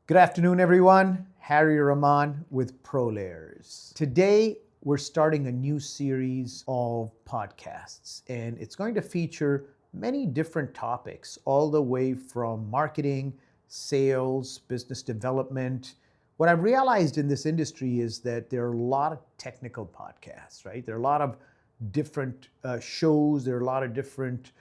Good afternoon, everyone. Harry Rahman with ProLayers. Today, we're starting a new series of podcasts, and it's going to feature many different topics, all the way from marketing, sales, business development. What I've realized in this industry is that there are a lot of technical podcasts, right? There are a lot of different shows, there are a lot of different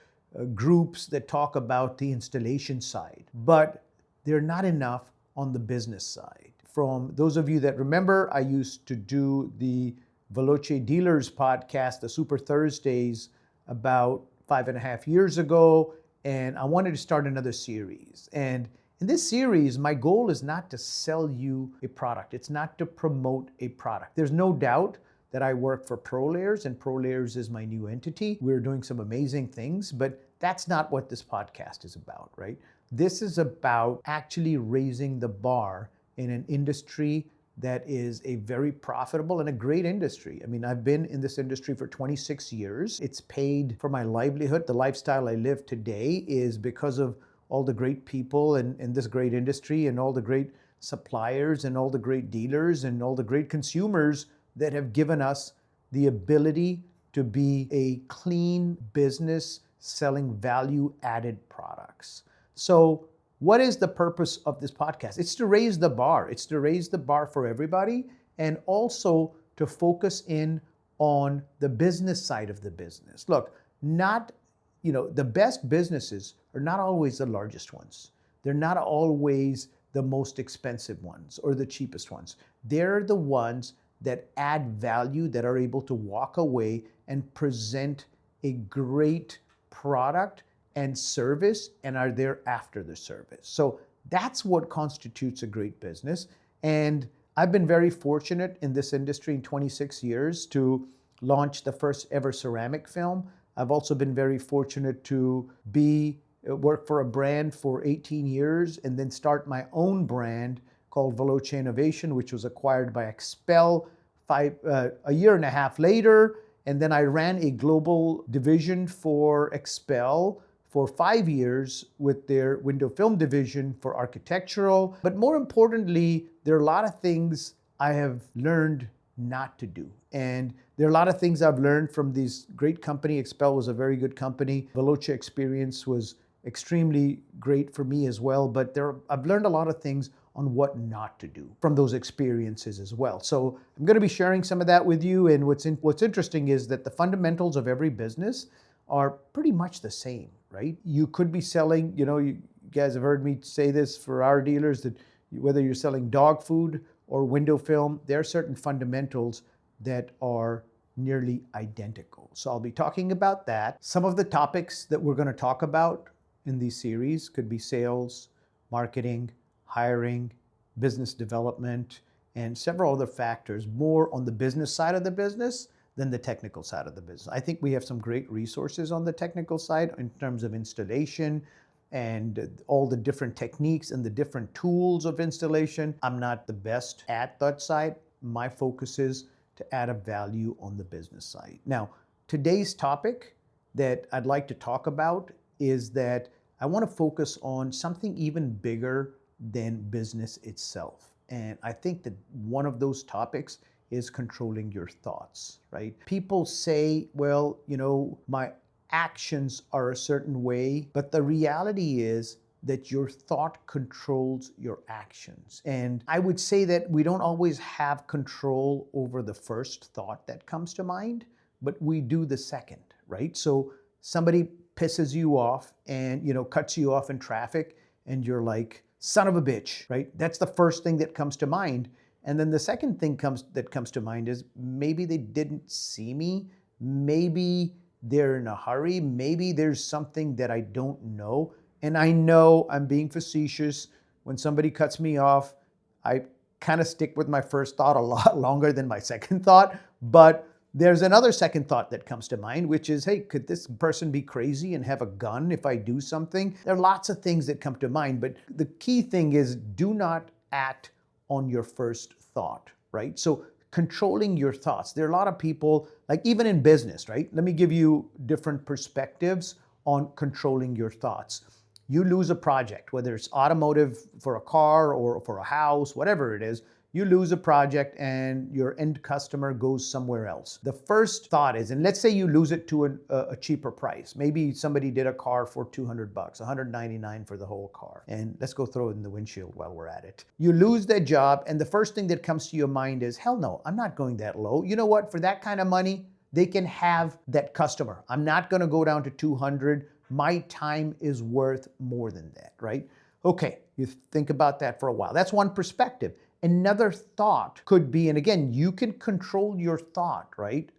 groups that talk about the installation side, but they're not enough on the business side. From those of you that remember, I used to do the Veloce Dealers podcast, the Super Thursdays, about 5.5 years ago, and I wanted to start another series. And in this series, my goal is not to sell you a product. It's not to promote a product. There's no doubt that I work for ProLayers, and ProLayers is my new entity. We're doing some amazing things, but that's not what this podcast is about, right? This is about actually raising the bar in an industry that is a very profitable and a great industry. I mean, I've been in this industry for 26 years. It's paid for my livelihood. The lifestyle I live today is because of all the great people in this great industry, and all the great suppliers, and all the great dealers, and all the great consumers that have given us the ability to be a clean business selling value-added products. So what is the purpose of this podcast? It's to raise the bar. It's to raise the bar for everybody, and also to focus in on the business side of the business. Look, the best businesses are not always the largest ones. They're not always the most expensive ones or the cheapest ones. They're the ones that add value, that are able to walk away and present a great product and service, and are there after the service. So that's what constitutes a great business. And I've been very fortunate in this industry in 26 years to launch the first ever ceramic film. I've also been very fortunate to work for a brand for 18 years and then start my own brand called Veloce Innovation, which was acquired by Expel a year and a half later. And then I ran a global division for Expel for 5 years with their window film division for architectural. But more importantly, there are a lot of things I have learned not to do. And there are a lot of things I've learned from this great company. Expel was a very good company. Veloce experience was extremely great for me as well. But I've learned a lot of things on what not to do from those experiences as well. So I'm going to be sharing some of that with you. And what's interesting is that the fundamentals of every business are pretty much the same, right? You could be selling, you guys have heard me say this for our dealers, that whether you're selling dog food or window film, there are certain fundamentals that are nearly identical. So I'll be talking about that. Some of the topics that we're going to talk about in these series could be sales, marketing, hiring, business development, and several other factors, more on the business side of the business than the technical side of the business. I think we have some great resources on the technical side in terms of installation and all the different techniques and the different tools of installation. I'm not the best at that side. My focus is to add a value on the business side. Now, today's topic that I'd like to talk about is that I want to focus on something even bigger than business itself. And I think that one of those topics is controlling your thoughts, right? People say, well, my actions are a certain way, but the reality is that your thought controls your actions. And I would say that we don't always have control over the first thought that comes to mind, but we do the second, right? So somebody pisses you off and, cuts you off in traffic, and you're like, son of a bitch, right? That's the first thing that comes to mind. And then the second thing that comes to mind is maybe they didn't see me. Maybe they're in a hurry. Maybe there's something that I don't know. And I know I'm being facetious. When somebody cuts me off, I kind of stick with my first thought a lot longer than my second thought. But there's another second thought that comes to mind, which is, hey, could this person be crazy and have a gun if I do something? There are lots of things that come to mind. But the key thing is, do not act on your first thought, right? So controlling your thoughts. There are a lot of people, like even in business, right? Let me give you different perspectives on controlling your thoughts. You lose a project, whether it's automotive for a car or for a house, whatever it is, you lose a project and your end customer goes somewhere else. The first thought is, and let's say you lose it to a cheaper price. Maybe somebody did a car for $200, $199 for the whole car. And let's go throw it in the windshield while we're at it. You lose that job, and the first thing that comes to your mind is, hell no, I'm not going that low. You know what? For that kind of money, they can have that customer. I'm not gonna go down to 200. My time is worth more than that, right? Okay, you think about that for a while. That's one perspective. Another thought could be, and again, you can control your thought, right?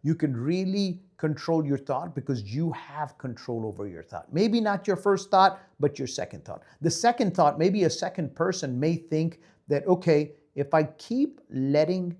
You can really control your thought because you have control over your thought. Maybe not your first thought, but your second thought. The second thought, maybe a second person may think that, okay, if I keep letting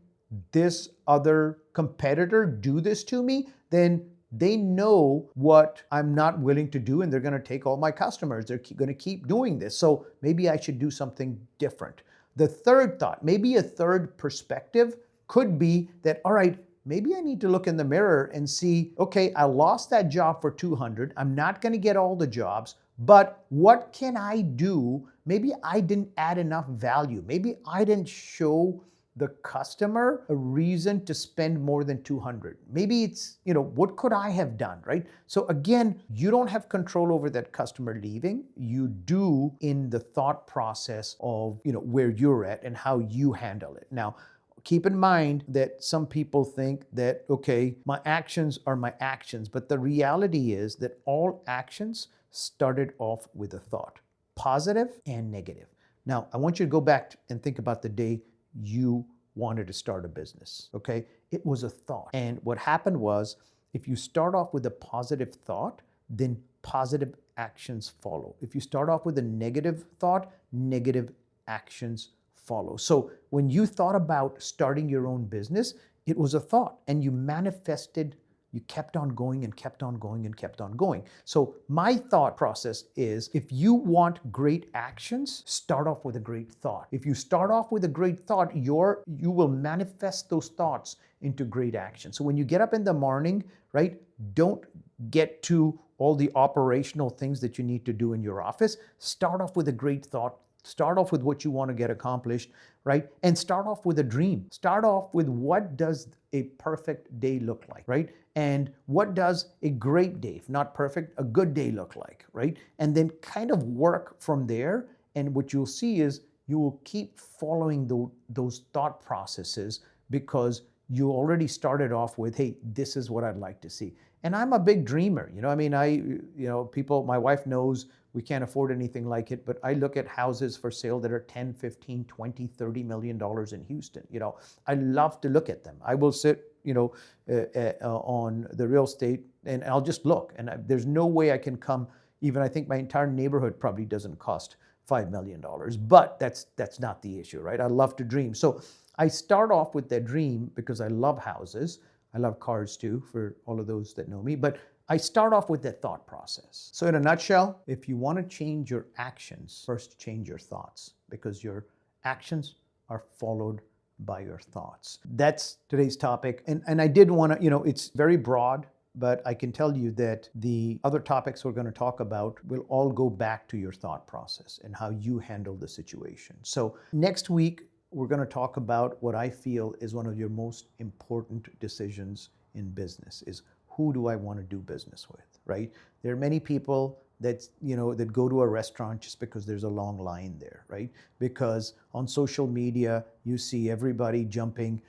this other competitor do this to me, then they know what I'm not willing to do and they're gonna take all my customers. They're gonna keep doing this. So maybe I should do something different. The third thought, maybe a third perspective could be that, all right, maybe I need to look in the mirror and see, okay, I lost that job for 200. I'm not going to get all the jobs, but what can I do? Maybe I didn't add enough value. Maybe I didn't show the customer a reason to spend more than 200. Maybe it's, what could I have done, right? So again, you don't have control over that customer leaving. You do in the thought process of, where you're at and how you handle it. Now, keep in mind that some people think that, okay, my actions are my actions, but the reality is that all actions started off with a thought, positive and negative. Now, I want you to go back and think about the day you wanted to start a business, okay? It was a thought. And what happened was, if you start off with a positive thought, then positive actions follow. If you start off with a negative thought, negative actions follow. So when you thought about starting your own business, it was a thought and you manifested. You kept on going and kept on going and kept on going. So my thought process is, if you want great actions, start off with a great thought. If you start off with a great thought, you will manifest those thoughts into great action. So when you get up in the morning, right, don't get to all the operational things that you need to do in your office. Start off with a great thought. Start off with what you want to get accomplished, right? And start off with a dream. Start off with, what does a perfect day look like, right? And what does a great day, if not perfect, a good day look like, right? And then kind of work from there. And what you'll see is you will keep following those thought processes because you already started off with, hey, this is what I'd like to see. And I'm a big dreamer. People, my wife knows we can't afford anything like it, but I look at houses for sale that are 10, 15, 20, $30 million in Houston. I love to look at them. I will sit, on the real estate and I'll just look. And there's no way I can come, even I think my entire neighborhood probably doesn't cost $5 million, but that's not the issue, right? I love to dream. So I start off with that dream because I love houses. I love cars too, for all of those that know me, but I start off with that thought process. So in a nutshell, if you want to change your actions, first change your thoughts, because your actions are followed by your thoughts. That's today's topic. And I did want to, it's very broad, but I can tell you that the other topics we're going to talk about will all go back to your thought process and how you handle the situation. So next week, we're going to talk about what I feel is one of your most important decisions in business, is who do I want to do business with, right? There are many people that go to a restaurant just because there's a long line there, right? Because on social media, you see everybody jumping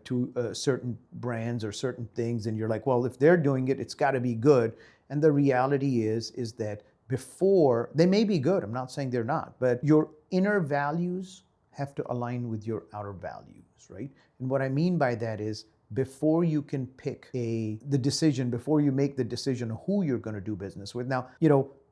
to certain brands or certain things, and you're like, well, if they're doing it, it's got to be good. And the reality is that before, they may be good, I'm not saying they're not, but your inner values have to align with your outer values, right? And what I mean by that is, before you can pick before you make the decision of who you're going to do business with. Now,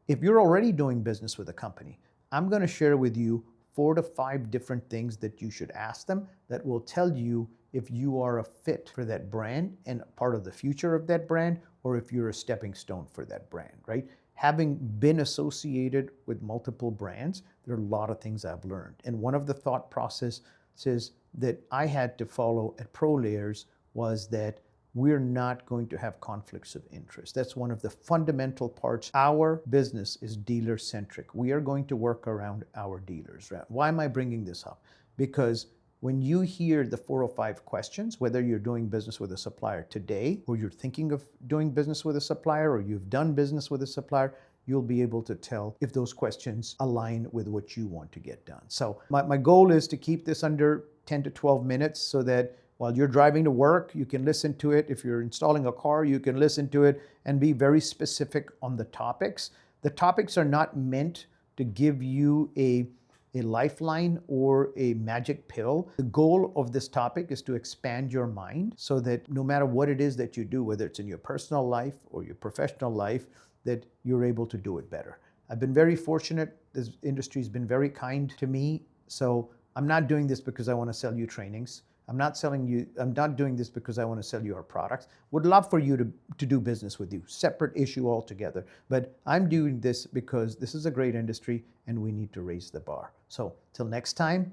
if you're already doing business with a company, I'm going to share with you 4 to 5 different things that you should ask them that will tell you if you are a fit for that brand and part of the future of that brand, or if you're a stepping stone for that brand, right? Having been associated with multiple brands, there are a lot of things I've learned. And one of the thought processes that I had to follow at ProLayers was that we're not going to have conflicts of interest. That's one of the fundamental parts. Our business is dealer-centric. We are going to work around our dealers. Right? Why am I bringing this up? Because when you hear the 405 questions, whether you're doing business with a supplier today, or you're thinking of doing business with a supplier, or you've done business with a supplier, you'll be able to tell if those questions align with what you want to get done. So my goal is to keep this under 10 to 12 minutes so that while you're driving to work, you can listen to it. If you're installing a car, you can listen to it and be very specific on the topics. The topics are not meant to give you a lifeline or a magic pill. The goal of this topic is to expand your mind so that no matter what it is that you do, whether it's in your personal life or your professional life, that you're able to do it better. I've been very fortunate. This industry has been very kind to me. So I'm not doing this because I want to sell you trainings. I'm not doing this because I want to sell you our products. Would love for you to do business with you. Separate issue altogether. But I'm doing this because this is a great industry and we need to raise the bar. So till next time,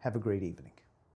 have a great evening.